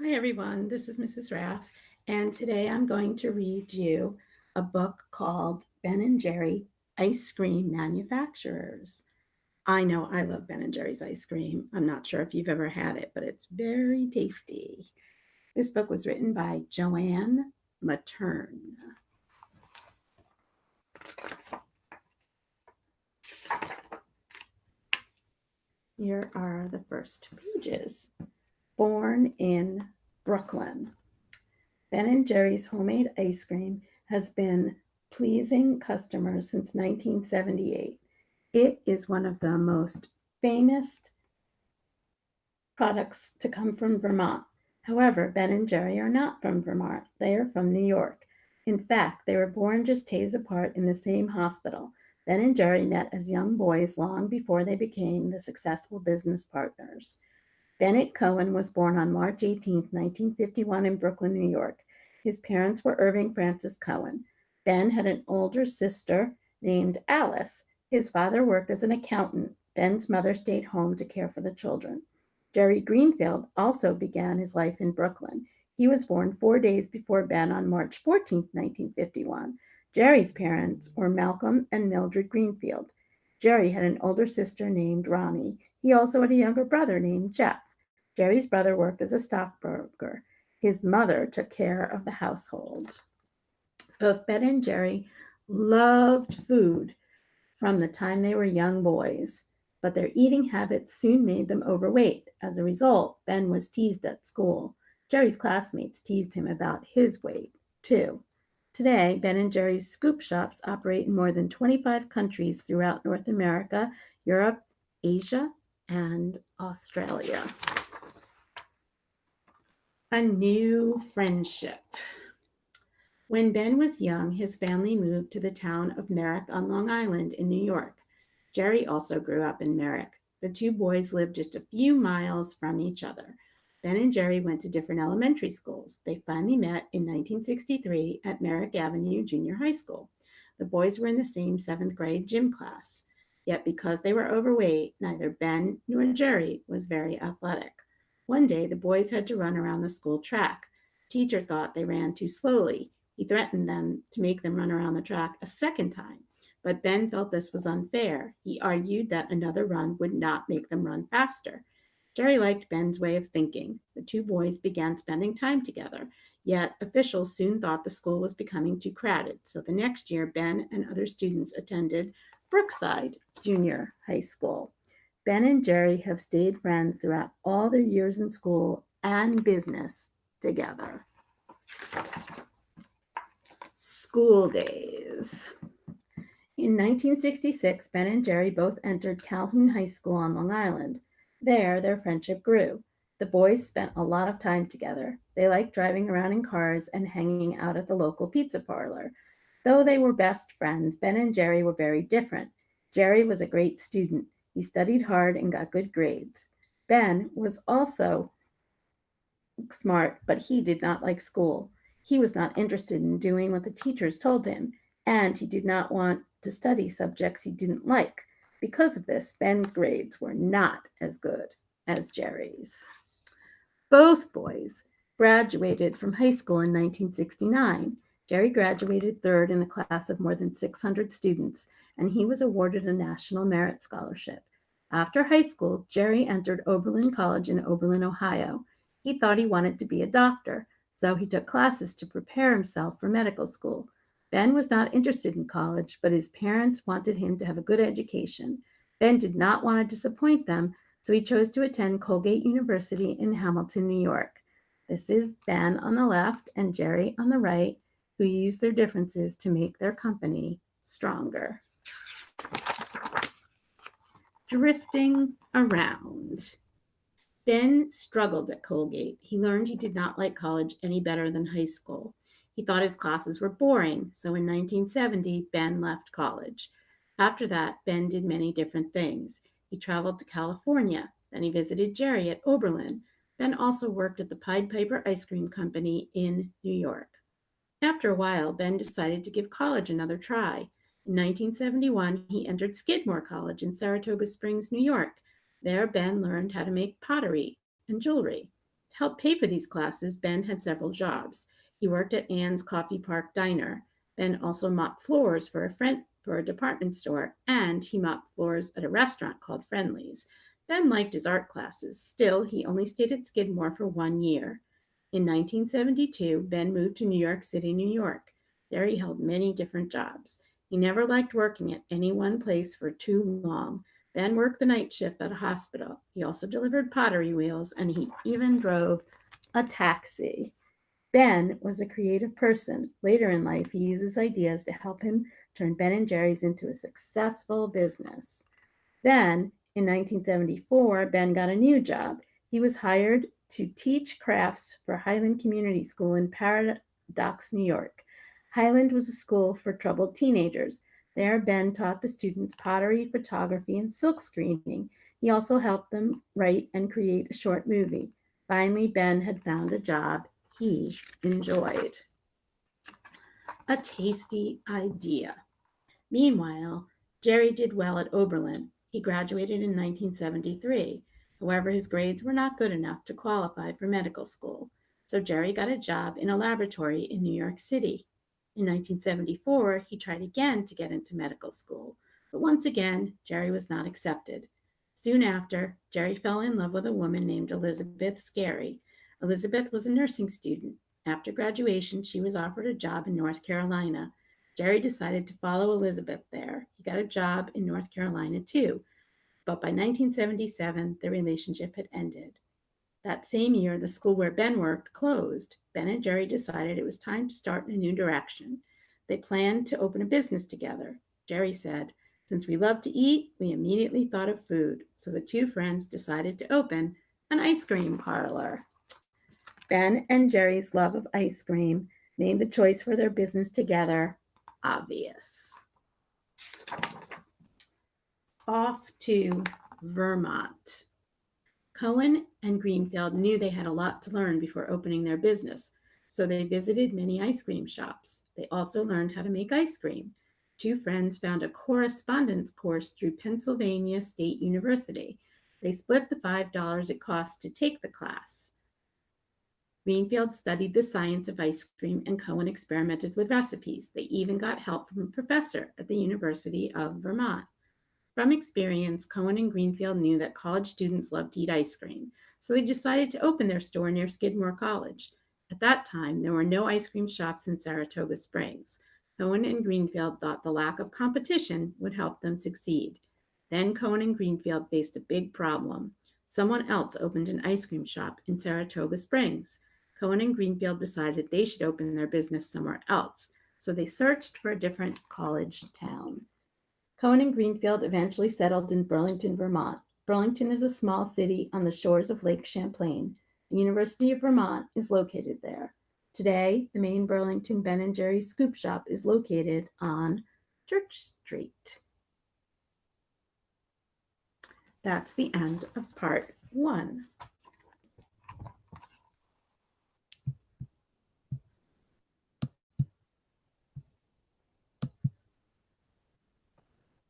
Hi everyone, this is Mrs. Rath, and today I'm going to read you a book called Ben and Jerry Ice Cream Manufacturers. I know I love Ben and Jerry's ice cream. I'm not sure if you've ever had it, but it's very tasty. This book was written by Joanne Mattern. Here are the first pages. Born in Brooklyn. Ben and Jerry's homemade ice cream has been pleasing customers since 1978. It is one of the most famous products to come from Vermont. However, Ben and Jerry are not from Vermont. They are from New York. In fact, they were born just days apart in the same hospital. Ben and Jerry met as young boys long before they became the successful business partners. Bennett Cohen was born on March 18, 1951 in Brooklyn, New York. His parents were Irving Francis Cohen. Ben had an older sister named Alice. His father worked as an accountant. Ben's mother stayed home to care for the children. Jerry Greenfield also began his life in Brooklyn. He was born 4 days before Ben on March 14, 1951. Jerry's parents were Malcolm and Mildred Greenfield. Jerry had an older sister named Ronnie. He also had a younger brother named Jeff. Jerry's brother worked as a stockbroker. His mother took care of the household. Both Ben and Jerry loved food from the time they were young boys, but their eating habits soon made them overweight. As a result, Ben was teased at school. Jerry's classmates teased him about his weight, too. Today, Ben and Jerry's scoop shops operate in more than 25 countries throughout North America, Europe, Asia, and Australia. A new friendship. When Ben was young, his family moved to the town of Merrick on Long Island in New York. Jerry also grew up in Merrick. The two boys lived just a few miles from each other. Ben and Jerry went to different elementary schools. They finally met in 1963 at Merrick Avenue Junior High School. The boys were in the same seventh grade gym class. Yet because they were overweight, neither Ben nor Jerry was very athletic. One day, the boys had to run around the school track. The teacher thought they ran too slowly. He threatened them to make them run around the track a second time, but Ben felt this was unfair. He argued that another run would not make them run faster. Jerry liked Ben's way of thinking. The two boys began spending time together, yet officials soon thought the school was becoming too crowded, so the next year Ben and other students attended Brookside Junior High School. Ben and Jerry have stayed friends throughout all their years in school and business together. School days. In 1966, Ben and Jerry both entered Calhoun High School on Long Island. There, their friendship grew. The boys spent a lot of time together. They liked driving around in cars and hanging out at the local pizza parlor. Though they were best friends, Ben and Jerry were very different. Jerry was a great student. He studied hard and got good grades. Ben was also smart, but he did not like school. He was not interested in doing what the teachers told him, and he did not want to study subjects he didn't like. Because of this, Ben's grades were not as good as Jerry's. Both boys graduated from high school in 1969. Jerry graduated third in a class of more than 600 students, and he was awarded a National Merit Scholarship. After high school, Jerry entered Oberlin College in Oberlin, Ohio. He thought he wanted to be a doctor, so he took classes to prepare himself for medical school. Ben was not interested in college, but his parents wanted him to have a good education. Ben did not want to disappoint them, so he chose to attend Colgate University in Hamilton, New York. This is Ben on the left and Jerry on the right, who used their differences to make their company stronger. Drifting around. Ben struggled at Colgate. He learned he did not like college any better than high school. He thought his classes were boring, so in 1970, Ben left college. After that, Ben did many different things. He traveled to California, then he visited Jerry at Oberlin. Ben also worked at the Pied Piper Ice Cream Company in New York. After a while, Ben decided to give college another try. In 1971, he entered Skidmore College in Saratoga Springs, New York. There, Ben learned how to make pottery and jewelry. To help pay for these classes, Ben had several jobs. He worked at Ann's Coffee Park Diner. Ben also mopped floors for a department store, and he mopped floors at a restaurant called Friendly's. Ben liked his art classes. Still, he only stayed at Skidmore for 1 year. In 1972, Ben moved to New York City, New York. There he held many different jobs. He never liked working at any one place for too long. Ben worked the night shift at a hospital. He also delivered pottery wheels, and he even drove a taxi. Ben was a creative person. Later in life, he uses ideas to help him turn Ben and Jerry's into a successful business. Then, in 1974, Ben got a new job. He was hired to teach crafts for Highland Community School in Paradox, New York. Highland was a school for troubled teenagers. There, Ben taught the students pottery, photography, and silk screening. He also helped them write and create a short movie. Finally, Ben had found a job he enjoyed. A tasty idea. Meanwhile, Jerry did well at Oberlin. He graduated in 1973. However, his grades were not good enough to qualify for medical school, so Jerry got a job in a laboratory in New York City. In 1974, he tried again to get into medical school, but once again, Jerry was not accepted. Soon after, Jerry fell in love with a woman named Elizabeth Scarry. Elizabeth was a nursing student. After graduation, she was offered a job in North Carolina. Jerry decided to follow Elizabeth there. He got a job in North Carolina too, but by 1977, the relationship had ended. That same year, the school where Ben worked closed. Ben and Jerry decided it was time to start in a new direction. They planned to open a business together. Jerry said, "Since we love to eat, we immediately thought of food." So the two friends decided to open an ice cream parlor. Ben and Jerry's love of ice cream made the choice for their business together obvious. Off to Vermont. Cohen and Greenfield knew they had a lot to learn before opening their business, so they visited many ice cream shops. They also learned how to make ice cream. Two friends found a correspondence course through Pennsylvania State University. They split the $5 it cost to take the class. Greenfield studied the science of ice cream, and Cohen experimented with recipes. They even got help from a professor at the University of Vermont. From experience, Cohen and Greenfield knew that college students loved to eat ice cream, so they decided to open their store near Skidmore College. At that time, there were no ice cream shops in Saratoga Springs. Cohen and Greenfield thought the lack of competition would help them succeed. Then Cohen and Greenfield faced a big problem. Someone else opened an ice cream shop in Saratoga Springs. Cohen and Greenfield decided they should open their business somewhere else, so they searched for a different college town. Cohen and Greenfield eventually settled in Burlington, Vermont. Burlington is a small city on the shores of Lake Champlain. The University of Vermont is located there. Today, the main Burlington Ben & Jerry's scoop shop is located on Church Street. That's the end of part 1.